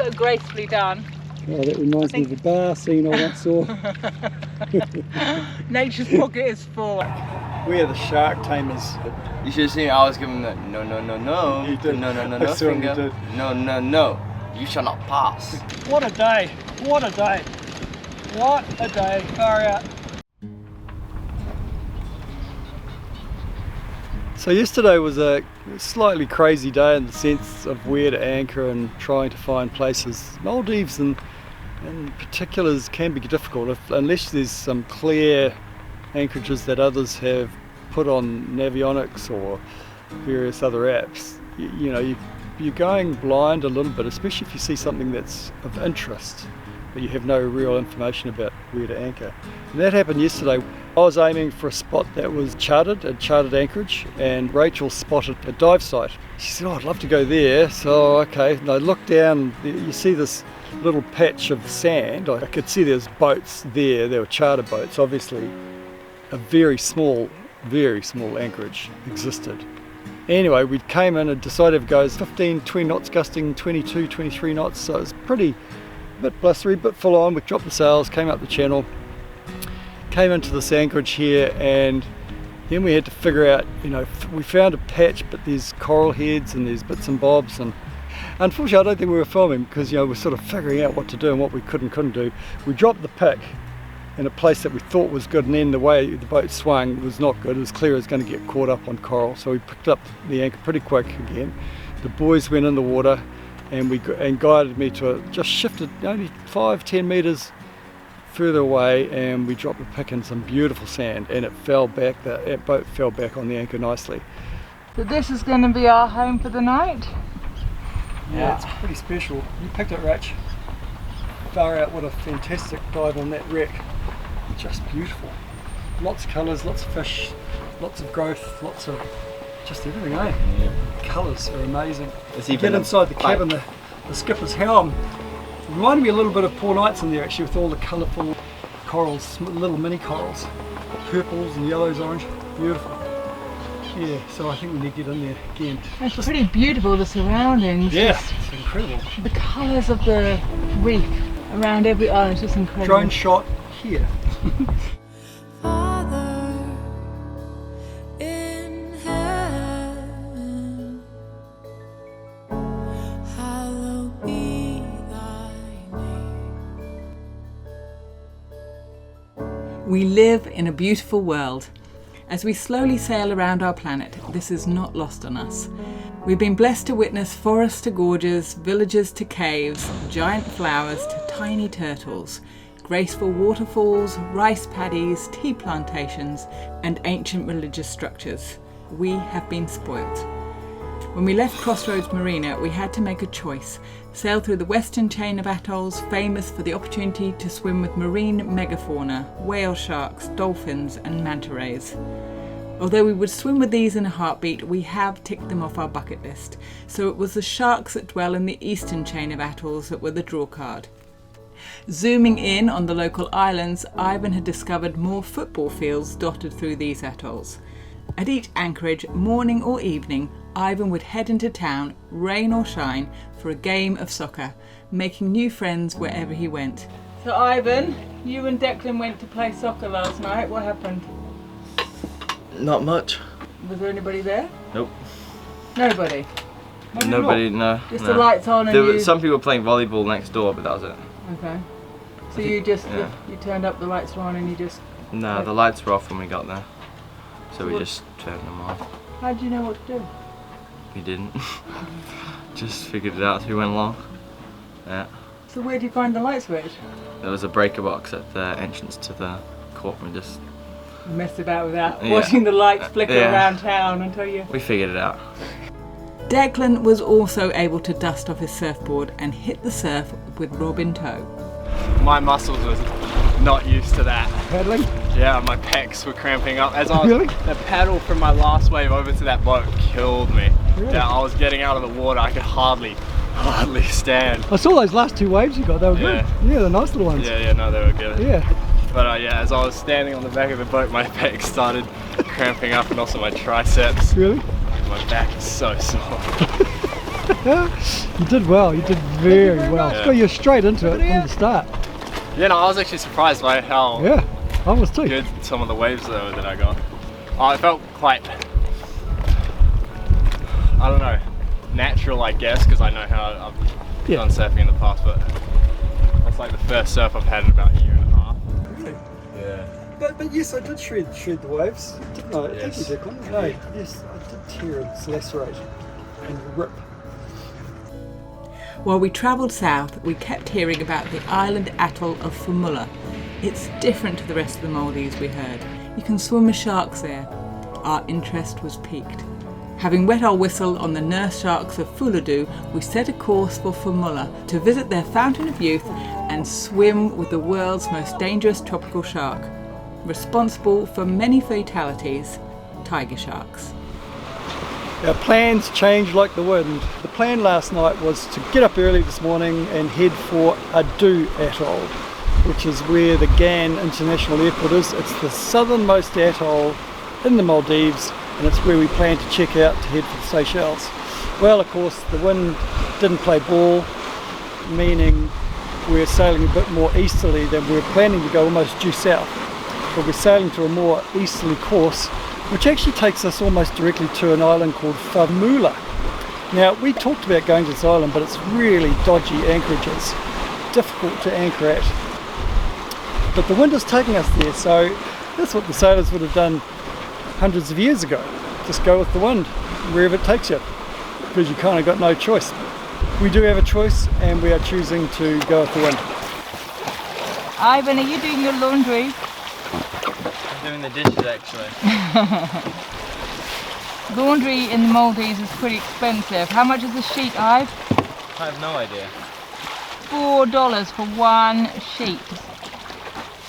So gracefully done. Oh, that reminds me of a bar scene I once saw. Nature's pocket is full. We are the shark tamers. You should have seen I was giving the no, no, no, no. You did. No, no, no, I no saw you finger. did. No, no, no. You shall not pass. What a day! What a day! What a day! Far out. So yesterday was a slightly crazy day in the sense of where to anchor and trying to find places. Maldives in particulars can be difficult unless there's some clear anchorages that others have put on Navionics or various other apps. You're going blind a little bit, especially if you see something that's of interest but you have no real information about where to anchor. And that happened yesterday. I was aiming for a spot that was charted anchorage, and Rachel spotted a dive site. She said, oh, I'd love to go there. So, okay, and I looked down, you see this little patch of sand. I could see there's boats there were charter boats. Obviously, a very small anchorage existed. Anyway, we came in and decided to go 15, 20 knots gusting, 22, 23 knots, so it was a bit blustery, bit full on. We dropped the sails, came up the channel, came into this anchorage here, and then we had to figure out, we found a patch, but there's coral heads and there's bits and bobs, and unfortunately I don't think we were filming because we're sort of figuring out what to do and what we could and couldn't do. We dropped the pick in a place that we thought was good, and then the way the boat swung was not good. It was clear it was going to get caught up on coral, so we picked up the anchor pretty quick again. The boys went in the water and guided me to just shifted only 5-10 meters further away, and we dropped the pick in some beautiful sand, and it fell back. That boat fell back on the anchor nicely. So this is going to be our home for the night? Yeah, it's pretty special. You picked it, Rach. Far out, what a fantastic dive on that wreck. Just beautiful. Lots of colours, lots of fish, lots of growth, lots of just everything, eh? Yeah. Colours are amazing. You get inside the cabin, the skipper's helm. It reminded me a little bit of Poor Nights in there actually, with all the colourful corals, little mini corals. Purples and yellows, orange, beautiful. Yeah, so I think we need to get in there again. It's pretty beautiful, the surroundings. Yeah, it's incredible. The colours of the reef around every island is just incredible. Drone shot here. We live in a beautiful world. As we slowly sail around our planet, this is not lost on us. We've been blessed to witness forests to gorges, villages to caves, giant flowers to tiny turtles, graceful waterfalls, rice paddies, tea plantations, and ancient religious structures. We have been spoilt. When we left Crossroads Marina, we had to make a choice. Sail through the western chain of atolls, famous for the opportunity to swim with marine megafauna, whale sharks, dolphins, and manta rays. Although we would swim with these in a heartbeat, we have ticked them off our bucket list. So it was the sharks that dwell in the eastern chain of atolls that were the draw card. Zooming in on the local islands, Ivan had discovered more football fields dotted through these atolls. At each anchorage, morning or evening, Ivan would head into town, rain or shine, for a game of soccer, making new friends wherever he went. So Ivan, you and Declan went to play soccer last night. What happened? Not much. Was there anybody there? Nope. Nobody? Nobody, no. Just no. the lights on and There were you... some people playing volleyball next door, but that was it. Okay. So you turned up, the lights were on and you just... No, the lights were off when we got there. So we just turned them off. How did you know what to do? We didn't. Just figured it out as we went along. Yeah. So where did you find the light switch? There was a breaker box at the entrance to the court, and we just messed about with that, watching the lights flicker around town until you... We figured it out. Declan was also able to dust off his surfboard and hit the surf with Rob in tow. My muscles were not used to that. Paddling? Yeah, my pecs were cramping up. As I was, Really? the paddle from my last wave over to that boat killed me. Really? Yeah, I was getting out of the water, I could hardly stand. I saw those last two waves you got, they were good. Yeah, they're nice little ones. Yeah, no, they were good. Yeah. But yeah, as I was standing on the back of the boat, my pecs started cramping up, and also my triceps. Really? My back is so sore. You did well, you did very well. much. So you're straight into it from the start. Yeah, no, I was actually surprised by how Yeah, I was too. good some of the waves though that I got. I felt quite, I don't know, natural I guess, because I know how I've done surfing in the past, but that's like the first surf I've had in about a year and a half. Really? Yeah. But yes, I did shred the waves, didn't I? Yes. Thank you, Declan. No, yes, I did tear and lacerate and rip. While we travelled south, we kept hearing about the island atoll of Fuvahmulah. It's different to the rest of the Maldives, we heard. You can swim with sharks there. Our interest was piqued. Having wet our whistle on the nurse sharks of Fuladu, we set a course for Fuvahmulah to visit their fountain of youth and swim with the world's most dangerous tropical shark, responsible for many fatalities, tiger sharks. Our plans change like the wind. The plan last night was to get up early this morning and head for Adu Atoll, which is where the Gan International Airport is. It's the southernmost atoll in the Maldives, and it's where we plan to check out to head for the Seychelles. Well, of course, the wind didn't play ball, meaning we're sailing a bit more easterly than we were planning to go, almost due south. But we're sailing to a more easterly course, which actually takes us almost directly to an island called Fuvahmulah. Now, we talked about going to this island, but it's really dodgy anchorages, difficult to anchor at. But the wind is taking us there, so that's what the sailors would have done hundreds of years ago. Just go with the wind, wherever it takes you, because you kind of got no choice. We do have a choice, and we are choosing to go with the wind. Ivan, are you doing your laundry? Doing the dishes actually. Laundry in the Maldives is pretty expensive. How much is a sheet, Ive? I have no idea. $4 for one sheet.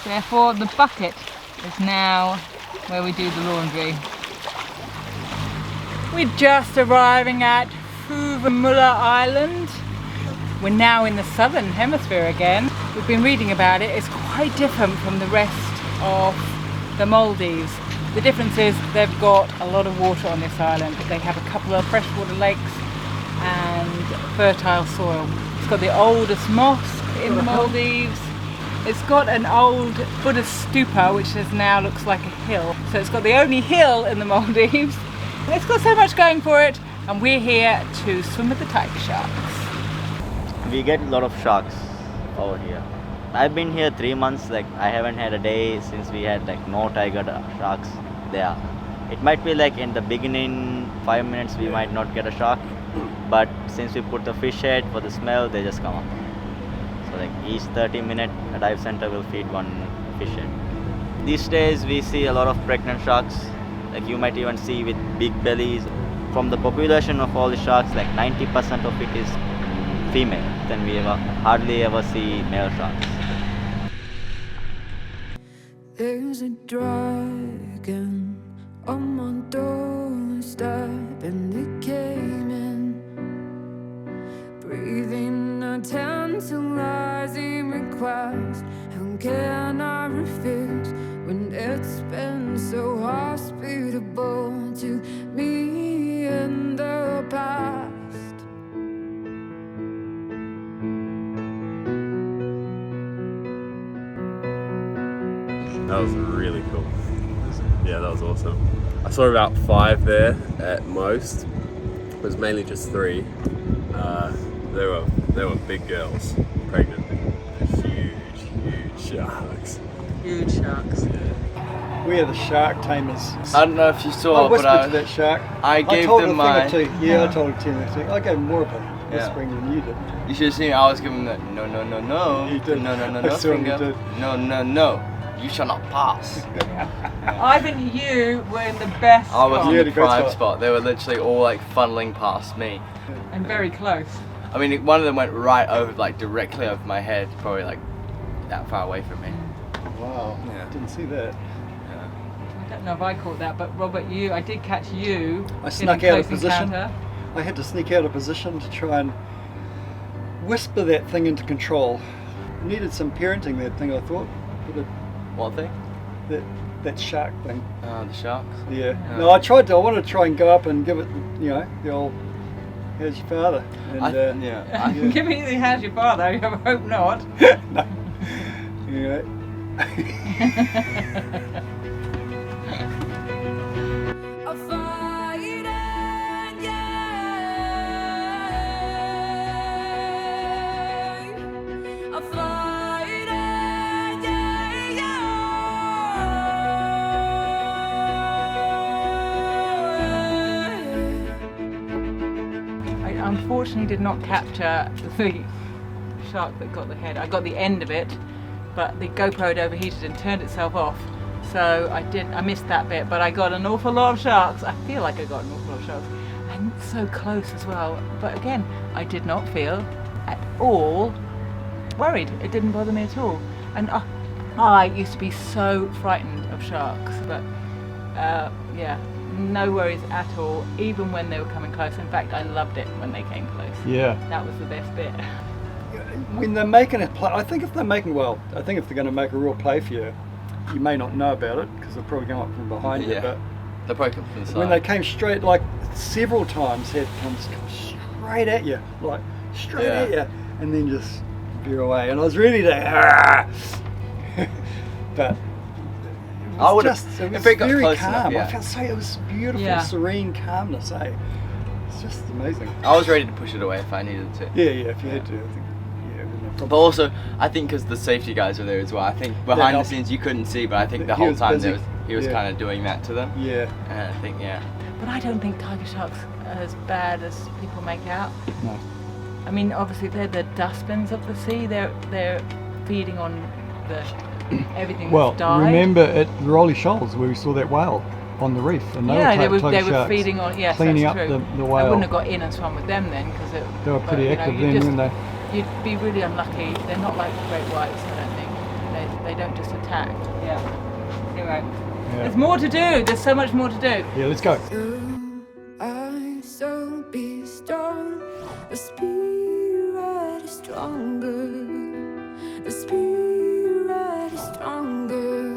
Therefore, the bucket is now where we do the laundry. We're just arriving at Fuvahmulah Island. We're now in the southern hemisphere again. We've been reading about it. It's quite different from the rest of the Maldives. The difference is they've got a lot of water on this island. They have a couple of freshwater lakes and fertile soil. It's got the oldest mosque in the Maldives. It's got an old Buddhist stupa, which now looks like a hill. So it's got the only hill in the Maldives. It's got so much going for it, and we're here to swim with the tiger sharks. We get a lot of sharks over here. I've been here 3 months, like I haven't had a day since we had like no tiger sharks there. It might be like in the beginning 5 minutes we might not get a shark, but since we put the fish head for the smell, they just come up. So like each 30-minute a dive center will feed one fish head. These days we see a lot of pregnant sharks, like you might even see with big bellies. From the population of all the sharks, like 90% of it is female. Then we hardly ever see male sharks. There's a dragon on my doorstep, and it came in, breathing a tantalizing request. How can I refuse when it's been so hospitable to me in the past? That was really cool. Yeah, that was awesome. I saw about 5 there at most. It was mainly just 3. They were big girls, pregnant, huge sharks. Huge sharks. We are the shark tamers. I don't know if you I saw, whispered but to that shark. I gave told them him my. a thing or two. Yeah, I told him 10 or 2. I gave him more of a whispering than you did. You should have seen. I was giving the no. You did. No I saw him, you finger. did. No. You shall not pass. Ivan, you were in the best I was spot. in Yeah, the the great prime spot. spot. They were literally all like funneling past me. And very close. I mean, one of them went right over, like directly over my head, probably like that far away from me. Wow, Yeah. didn't see that. I don't know if I caught that, but Robert, I did catch you. I in snuck a out of close position. encounter. I had to sneak out of position to try and whisper that thing into control. Needed some parenting, that thing, I thought. But What thing? that shark thing. The sharks. Yeah. Oh. No, I wanted to try and go up and give it, the old how's your father? And, yeah. Give me the how's your father? I hope not. No. Yeah. I'll fight it, yeah. I'll fight it, I unfortunately did not capture the shark that got the head. I got the end of it, but the GoPro had overheated and turned itself off. So I missed that bit, but I got an awful lot of sharks. I feel like I got an awful lot of sharks. And so close as well. But again, I did not feel at all worried. It didn't bother me at all. And I used to be so frightened of sharks, but yeah, no worries at all, even when they were coming close. In fact, I loved it when they came close. Yeah. That was the best bit. When they're making a play, I think if they're going to make a real play for you, you may not know about it because they're probably going up from behind you. But They're probably coming from the side. when they came straight, like several times, had come straight at you, like straight at you, and then just veer away. And I was ready to, but I would just, have, it was if it got very close calm. enough, I felt so it was beautiful, Yeah. serene calmness. It's just amazing. I was ready to push it away if I needed to. Yeah, if you had to, I think. But also, I think because the safety guys were there as well, I think behind the scenes you couldn't see, but I think the He whole was time busy. he was kind of doing that to them. Yeah. And I think, But I don't think tiger sharks are as bad as people make out. No. I mean, obviously they're the dustbins of the sea. They're feeding on everything Well, that's died. remember at the Rolly Shoals where we saw that whale on the reef, and they were sharks feeding on. Yes, cleaning that's up true. the I whale. wouldn't have got in and swum with them then because They were pretty active then, weren't they? You'd be really unlucky. They're not like great whites, I don't think. They don't just attack. Yeah. Anyway, there's more to do. There's so much more to do. Yeah, let's go. I so be strong. The spirit is stronger. The spirit is stronger.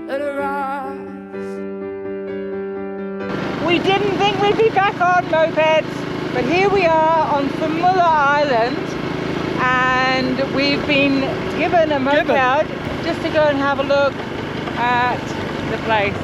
Let it rise. We didn't think we'd be back on mopeds, but here we are on Fuvahmulah Island, and we've been given a moped just to go and have a look at the place.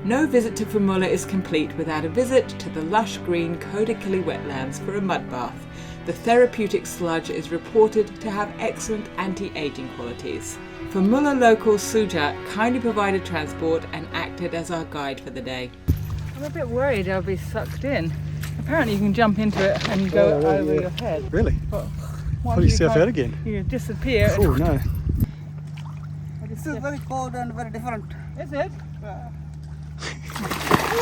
No visit to Fuvahmulah is complete without a visit to the lush green Kodakilhi wetlands for a mud bath. The therapeutic sludge is reported to have excellent anti-aging qualities. Fuvahmulah local Suja kindly provided transport and acted as our guide for the day. I'm a bit worried I'll be sucked in. Apparently you can jump into it and go over your head. Really? But Pull yourself out again. You disappear. Oh no. This is very cold and very different. Is it?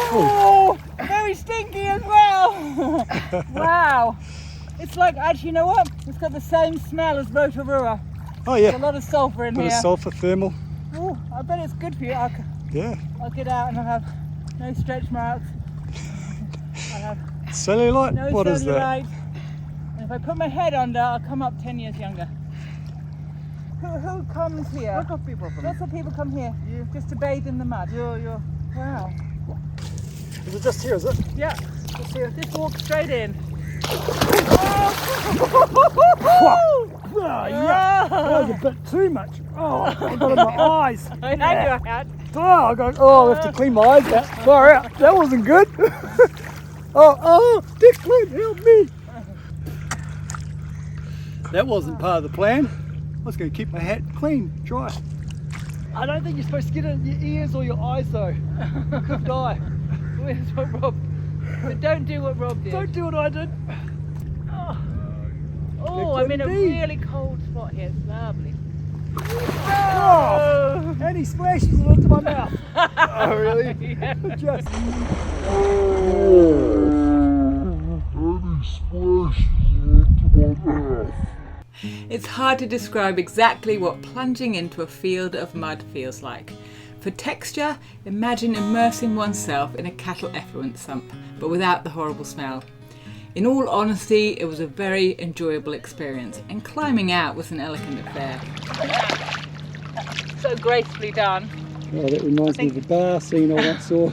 Oh, very stinky as well. Wow. It's like, actually, you know what? It's got the same smell as Rotorua. Oh yeah. There's a lot of sulphur in Bit here. of sulphur, thermal. Oh, I bet it's good for you. I'll get out and I'll have no stretch marks. I'll have Cellulite? no What is that? cellulite. And if I put my head under, I'll come up 10 years younger. Who comes here? Lot of people from Lots of people come here just to bathe in the mud. Yeah. Wow. Is it just here, is it? Yeah, just here. Just walk straight in. Yeah. That was a bit too much. Oh, I got it in my eyes. I know you had. I have to clean my eyes out. Far out. That wasn't good. Declan, help me. That wasn't part of the plan. I was going to keep my hat clean, dry. I don't think you're supposed to get it in your ears or your eyes though. You could die. That's what Rob. But don't do what Rob did. Don't do what I did. Oh, I'm in a really cold spot here. It's lovely. Oh, and he splashes it into my mouth. Oh, really? Yeah. Just. It's hard to describe exactly what plunging into a field of mud feels like. For texture, imagine immersing oneself in a cattle effluent sump, but without the horrible smell. In all honesty, it was a very enjoyable experience, and climbing out was an elegant affair. So gracefully done. Oh, that reminds me of a bar scene I once saw.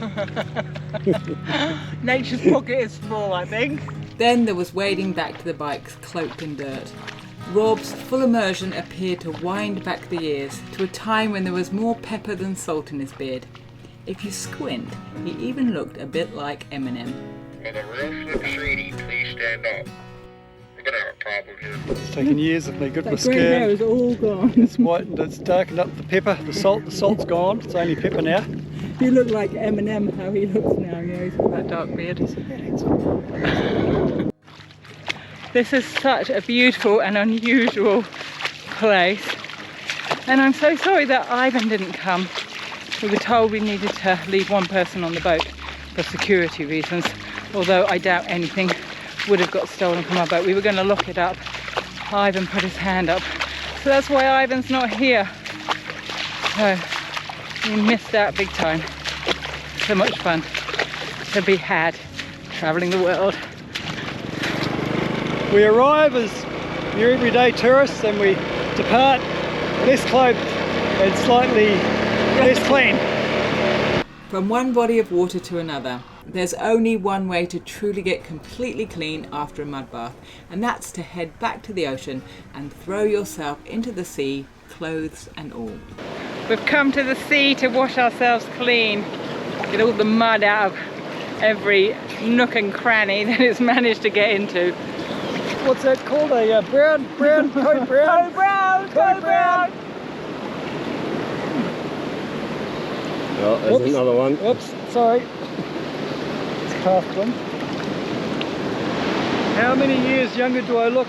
Nature's pocket is full, I think. Then there was wading back to the bikes cloaked in dirt. Rob's full immersion appeared to wind back the years to a time when there was more pepper than salt in his beard. If you squint, he even looked a bit like Eminem. Will the real Slim Shady please stand up? We're gonna have a problem here. It's taken years of me, good with That grey hair skin. is all gone. It's whitened, it's darkened up the pepper, the salt's gone, it's only pepper now. You look like Eminem, how he looks now, he's got that dark beard. This is such a beautiful and unusual place. And I'm so sorry that Ivan didn't come. We were told we needed to leave one person on the boat for security reasons, although I doubt anything would have got stolen from our boat. We were going to lock it up. Ivan put his hand up. So that's why Ivan's not here. So we missed out big time. So much fun to be had travelling the world. We arrive as your everyday tourists and we depart less clothed and slightly less clean. From one body of water to another, there's only one way to truly get completely clean after a mud bath, and that's to head back to the ocean and throw yourself into the sea, clothes and all. We've come to the sea to wash ourselves clean, get all the mud out of every nook and cranny that it's managed to get into. What's that called? A brown, coat brown? Coat brown! Oh, there's Whoops. another one. Whoops, sorry. It's half one. How many years younger do I look?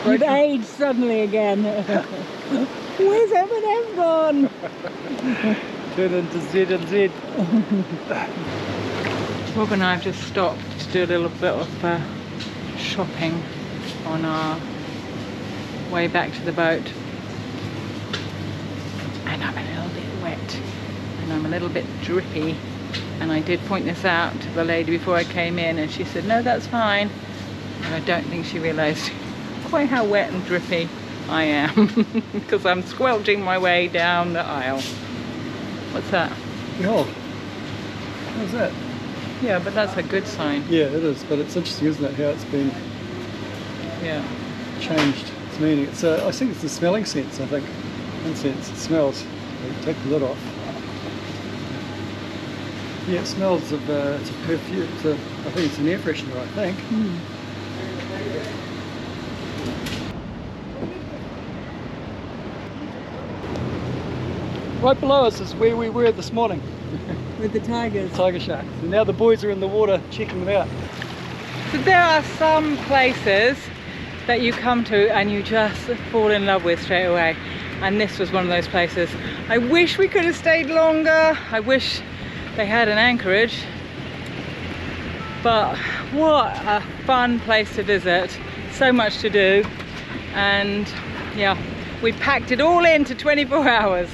You've aged suddenly again. Where's Eminem gone? Turn into Z and Z. Rob and I have just stopped to do a little bit of shopping on our way back to the boat. And I'm a little bit wet and I'm a little bit drippy. And I did point this out to the lady before I came in and she said, no, that's fine. And I don't think she realised quite how wet and drippy I am because I'm squelching my way down the aisle. What's that? Oh, how's that? Yeah, but that's a good sign. Yeah, it is, but it's interesting, isn't it, how it's been Yeah. changed its meaning. It's I think it's the smelling sense, I think. Incense, it smells. You take the lid off. Yeah, it smells of, it's a perfume, I think it's an air freshener, I think. Right below us is where we were this morning, With the tigers. tiger sharks. And now the boys are in the water checking them out. So there are some places that you come to and you just fall in love with straight away. And this was one of those places. I wish we could have stayed longer. I wish they had an anchorage. But what a fun place to visit. So much to do. And yeah, we packed it all into 24 hours.